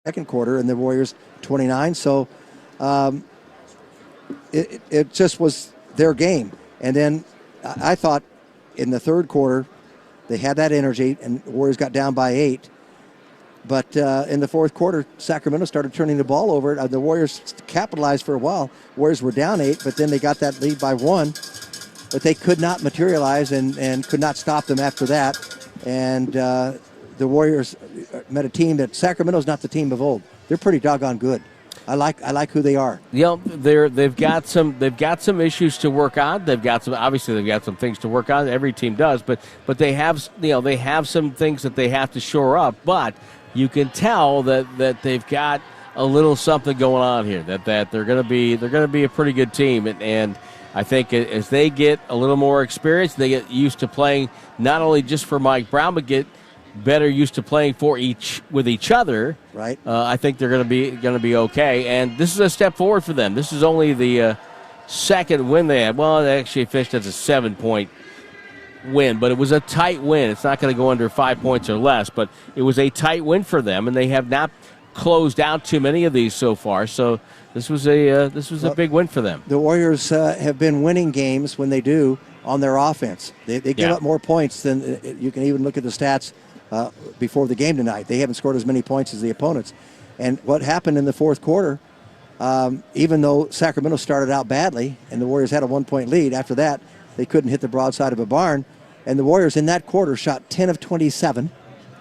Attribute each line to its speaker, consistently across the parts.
Speaker 1: second quarter, and the Warriors 29. So it just was their game. And then I thought in the third quarter they had that energy, and the Warriors got down by 8. But in the fourth quarter, Sacramento started turning the ball over. The Warriors capitalized for a while. Warriors were down 8, but then they got that lead by 1. But they could not materialize and could not stop them after that. And the Warriors met a team that Sacramento's not the team of old. They're pretty doggone good. I like who they are.
Speaker 2: You know, they've got some issues to work on. They've got some things to work on. Every team does, but they have some things that they have to shore up. But you can tell that they've got a little something going on here. That they're going to be a pretty good team, and I think as they get a little more experience, they get used to playing not only just for Mike Brown, but get better used to playing with each other.
Speaker 1: Right.
Speaker 2: I think they're going to be okay. And this is a step forward for them. This is only the second win they had. Well, they actually finished as a 7-point win, but it was a tight win. It's not going to go under 5 points or less, but it was a tight win for them, and they have not closed out too many of these so far. So this was a big win for them.
Speaker 1: The Warriors have been winning games when they do on their offense. They give up more points than you can even look at the stats before the game tonight. They haven't scored as many points as the opponents. And what happened in the fourth quarter, even though Sacramento started out badly and the Warriors had a 1-point lead, after that they couldn't hit the broadside of a barn. And the Warriors in that quarter shot 10 of 27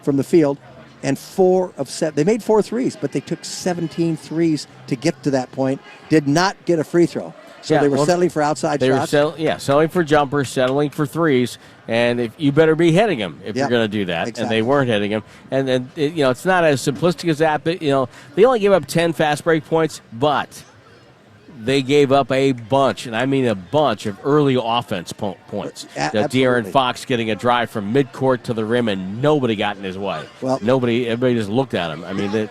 Speaker 1: from the field and 4 of 7. They made 4 threes, but they took 17 threes to get to that point. Did not get a free throw. So they were settling for outside shots.
Speaker 2: Settling for jumpers, settling for threes, and if you better be hitting them if you're going to do that.
Speaker 1: Exactly.
Speaker 2: And they weren't hitting them. And it's not as simplistic as that. But they only gave up 10 fast break points, but they gave up a bunch, and I mean a bunch of early offense points. De'Aaron Fox getting a drive from midcourt to the rim, and nobody got in his way. Well, everybody just looked at him. I mean,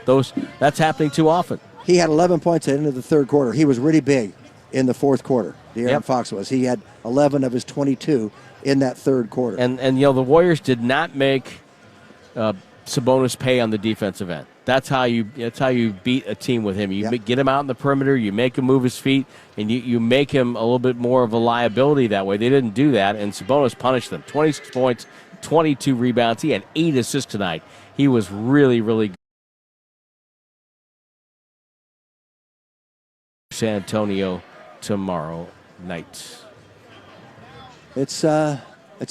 Speaker 2: that's happening too often.
Speaker 1: He had 11 points at the end of the third quarter. He was really big in the fourth quarter. De'Aaron Fox was. He had 11 of his 22 in that third quarter.
Speaker 2: And the Warriors did not make Sabonis pay on the defensive end. That's how you beat a team with him. You get him out in the perimeter, you make him move his feet, and you make him a little bit more of a liability that way. They didn't do that, and Sabonis punished them. 26 points, 22 rebounds. He had 8 assists tonight. He was really, really good. San Antonio tomorrow night.
Speaker 1: It's a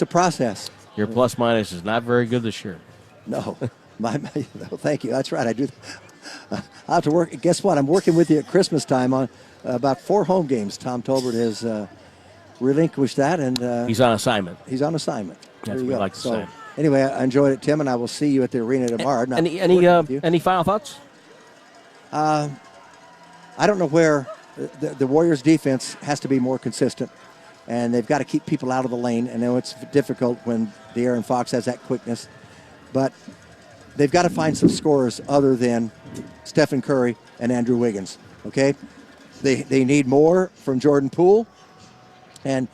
Speaker 1: process.
Speaker 2: Your plus minus is not very good this year.
Speaker 1: No. No, thank you. That's right. I do. I have to work. Guess what? I'm working with you at Christmas time on about 4 home games. Tom Tolbert has relinquished that, and
Speaker 2: he's on assignment.
Speaker 1: He's on assignment.
Speaker 2: That's what we like to say.
Speaker 1: Anyway, I enjoyed it, Tim, and I will see you at the arena tomorrow.
Speaker 2: Any final thoughts?
Speaker 1: I don't know where the Warriors' defense has to be more consistent, and they've got to keep people out of the lane. I know it's difficult when De'Aaron Fox has that quickness, but they've got to find some scorers other than Stephen Curry and Andrew Wiggins, okay? They need more from Jordan Poole, and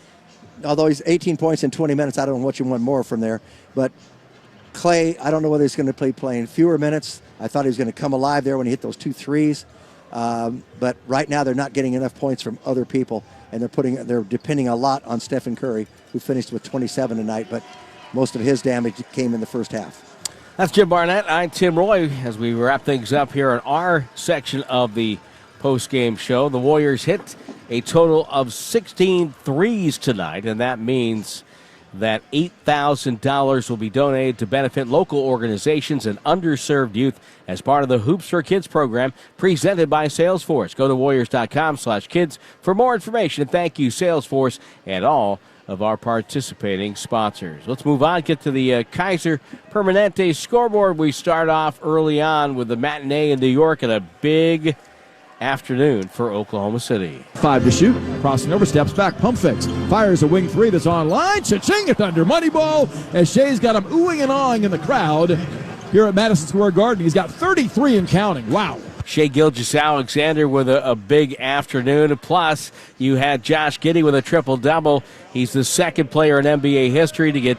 Speaker 1: although he's 18 points in 20 minutes, I don't know what you want more from there. But Clay, I don't know whether he's going to be playing fewer minutes. I thought he was going to come alive there when he hit those 2 threes. But right now they're not getting enough points from other people, and they're depending a lot on Stephen Curry, who finished with 27 tonight, but most of his damage came in the first half.
Speaker 2: That's Jim Barnett. I'm Tim Roy. As we wrap things up here in our section of the post-game show, the Warriors hit a total of 16 threes tonight, and that means that $8,000 will be donated to benefit local organizations and underserved youth as part of the Hoops for Kids program presented by Salesforce. Go to warriors.com/kids for more information. And thank you, Salesforce, and all of our participating sponsors. Let's move on, get to the Kaiser Permanente scoreboard. We start off early on with the matinee in New York and a big afternoon for Oklahoma City.
Speaker 3: 5 to shoot, crossing over, steps back, pump fakes, fires a wing 3 that's online, cha-ching, it under Moneyball, as Shea's got him oohing and awing in the crowd here at Madison Square Garden. He's got 33 and counting. Wow.
Speaker 2: Shai Gilgeous-Alexander with a big afternoon. Plus, you had Josh Giddey with a triple-double. He's the second player in NBA history to get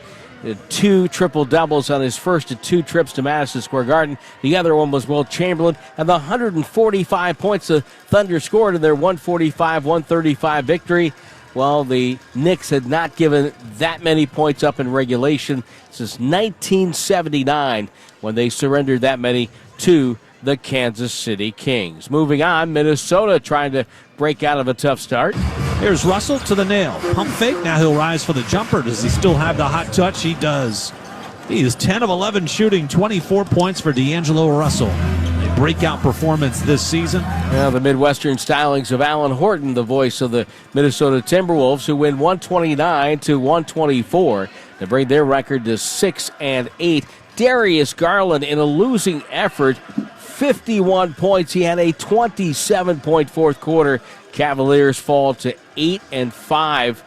Speaker 2: 2 triple-doubles on his first of 2 trips to Madison Square Garden. The other one was Will Chamberlain, and the 145 points the Thunder scored in their 145-135 victory. Well, the Knicks had not given that many points up in regulation since 1979 when they surrendered that many to the Kansas City Kings. Moving on, Minnesota trying to break out of a tough start.
Speaker 4: Here's Russell to the nail. Pump fake. Now he'll rise for the jumper. Does he still have the hot touch? He does. He is 10 of 11 shooting, 24 points for D'Angelo Russell. A breakout performance this season.
Speaker 2: Well, the Midwestern stylings of Alan Horton, the voice of the Minnesota Timberwolves, who win 129-124 to bring their record to 6-8. Darius Garland in a losing effort, 51 points. He had a 27-point fourth quarter. Cavaliers fall to 8-5.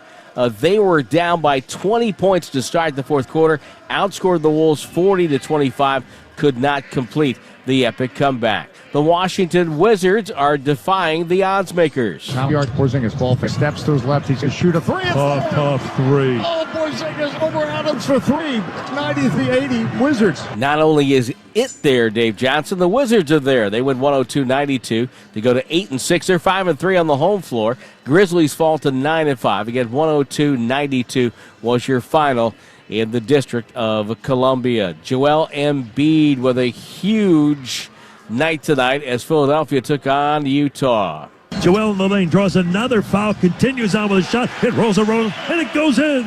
Speaker 2: They were down by 20 points to start the fourth quarter, outscored the Wolves 40-25, could not complete the epic comeback. The Washington Wizards are defying the odds makers.
Speaker 5: Yards, Porzingis ball for steps to his left. He's going to shoot a three.
Speaker 6: Tough three.
Speaker 5: Oh, Porzingis over Adams for three. 93-80 Wizards.
Speaker 2: Not only is it there, Dave Johnson, the Wizards are there. They win 102-92 to go to 8-6. They're 5-3 on the home floor. Grizzlies fall to 9-5. Again, 102-92 was your final in the District of Columbia. Joel Embiid with a huge night tonight as Philadelphia took on Utah.
Speaker 6: Joel in the lane draws another foul, continues on with a shot. It rolls around, and it goes in.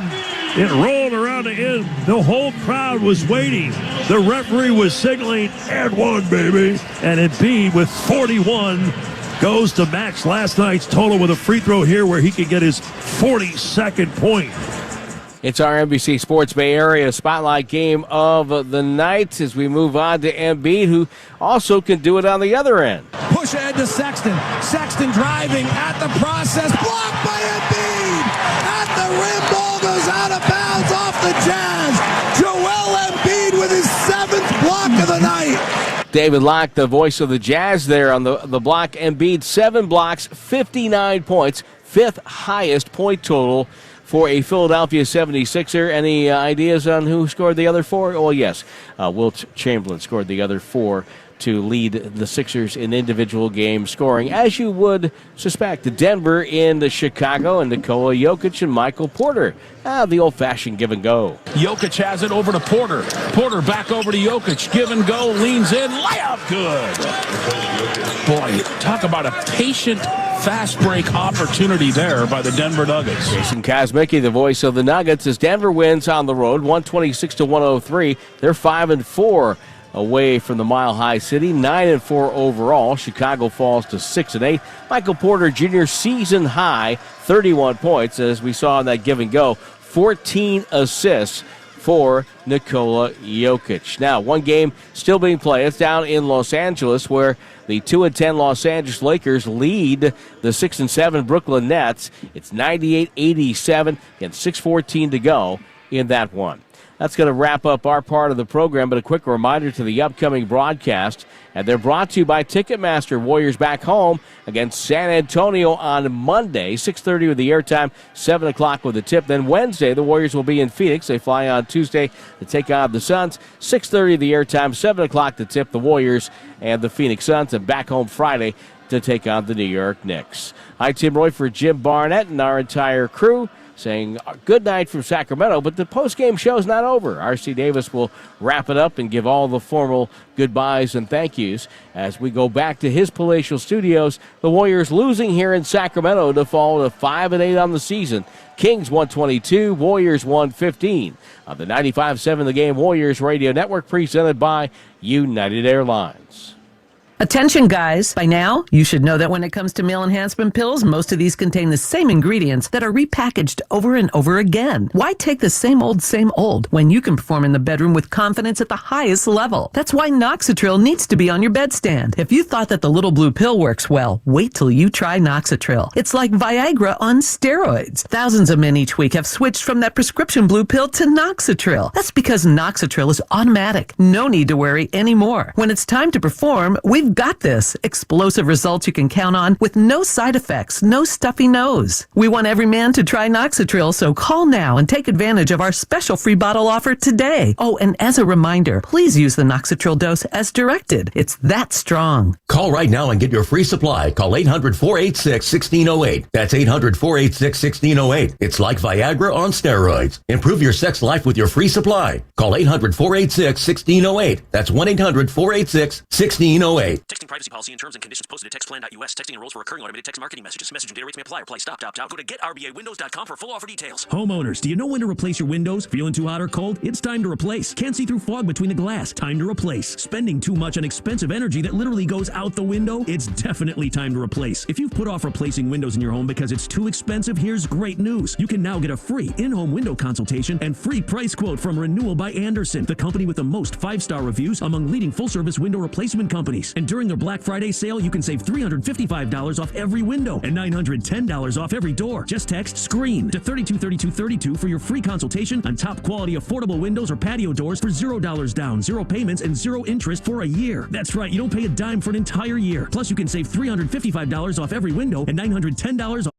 Speaker 6: It rolled around the end. The whole crowd was waiting. The referee was signaling, and one, baby. And Embiid with 41 goes to match last night's total with a free throw here where he could get his 42nd point.
Speaker 2: It's our NBC Sports Bay Area Spotlight game of the night as we move on to Embiid, who also can do it on the other end.
Speaker 3: Push ahead to Sexton. Sexton driving at the process. Blocked by Embiid. At the rim, ball goes out of bounds off the Jazz. Joel Embiid with his 7th block of the night.
Speaker 2: David Locke, the voice of the Jazz there on the block. Embiid, 7 blocks, 59 points, 5th highest point total for a Philadelphia 76er. Any ideas on who scored the other 4? Well, yes, Wilt Chamberlain scored the other 4 to lead the Sixers in individual game scoring, as you would suspect. Denver in the Chicago, and Nikola Jokic and Michael Porter. The old-fashioned give and go.
Speaker 7: Jokic has it over to Porter. Porter back over to Jokic. Give and go, leans in, layup good. Boy, talk about a patient fast break opportunity there by the Denver Nuggets.
Speaker 2: Jason Kosmicki, the voice of the Nuggets, as Denver wins on the road, 126-103. They're 5-4 away from the Mile High City, 9-4 overall. Chicago falls to 6-8. Michael Porter Jr. season high, 31 points, as we saw in that give and go, 14 assists for Nikola Jokic. Now, one game still being played. It's down in Los Angeles, where the 2-10 Los Angeles Lakers lead the 6-7 Brooklyn Nets. It's 98-87 and 6:14 to go in that one. That's going to wrap up our part of the program, but a quick reminder to the upcoming broadcast. And they're brought to you by Ticketmaster. Warriors back home against San Antonio on Monday, 6:30 with the airtime, 7 o'clock with the tip. Then Wednesday, the Warriors will be in Phoenix. They fly on Tuesday to take on the Suns. 6:30 the airtime, 7 o'clock to tip, the Warriors and the Phoenix Suns. And back home Friday to take on the New York Knicks. I'm Tim Roy for Jim Barnett and our entire crew, saying good night from Sacramento, but the post-game show's not over. R.C. Davis will wrap it up and give all the formal goodbyes and thank yous as we go back to his palatial studios. The Warriors losing here in Sacramento to fall to 5-8 on the season. Kings 122, Warriors 115. On the 95.7 The Game Warriors Radio Network, presented by United Airlines.
Speaker 8: Attention, guys. By now, you should know that when it comes to meal enhancement pills, most of these contain the same ingredients that are repackaged over and over again. Why take the same old when you can perform in the bedroom with confidence at the highest level? That's why Noxitril needs to be on your bedstand. If you thought that the little blue pill works well, wait till you try Noxitril. It's like Viagra on steroids. Thousands of men each week have switched from that prescription blue pill to Noxitril. That's because Noxitril is automatic. No need to worry anymore. When it's time to perform, we've You've got this. Explosive results you can count on with no side effects, no stuffy nose. We want every man to try Noxitril, so call now and take advantage of our special free bottle offer today. Oh, and as a reminder, please use the Noxitril dose as directed. It's that strong.
Speaker 9: Call right now and get your free supply. Call 800-486-1608. That's 800-486-1608. It's like Viagra on steroids. Improve your sex life with your free supply. Call 800-486-1608. That's 1-800-486-1608.
Speaker 10: Texting privacy policy and terms and conditions posted at textplan.us. Texting enrolls for recurring automated text marketing messages. Message and data rates may apply. Apply stop, opt out. Go to getrbawindows.com for full offer details.
Speaker 11: Homeowners, do you know when to replace your windows? Feeling too hot or cold? It's time to replace. Can't see through fog between the glass? Time to replace. Spending too much on expensive energy that literally goes out the window? It's definitely time to replace. If you've put off replacing windows in your home because it's too expensive, here's great news. You can now get a free in-home window consultation and free price quote from Renewal by Andersen, the company with the most 5-star reviews among leading full-service window replacement companies. And during their Black Friday sale, you can save $355 off every window and $910 off every door. Just text SCREEN to 323232 for your free consultation on top quality affordable windows or patio doors for $0 down, 0 payments, and 0 interest for a year. That's right, you don't pay a dime for an entire year. Plus, you can save $355 off every window and $910 off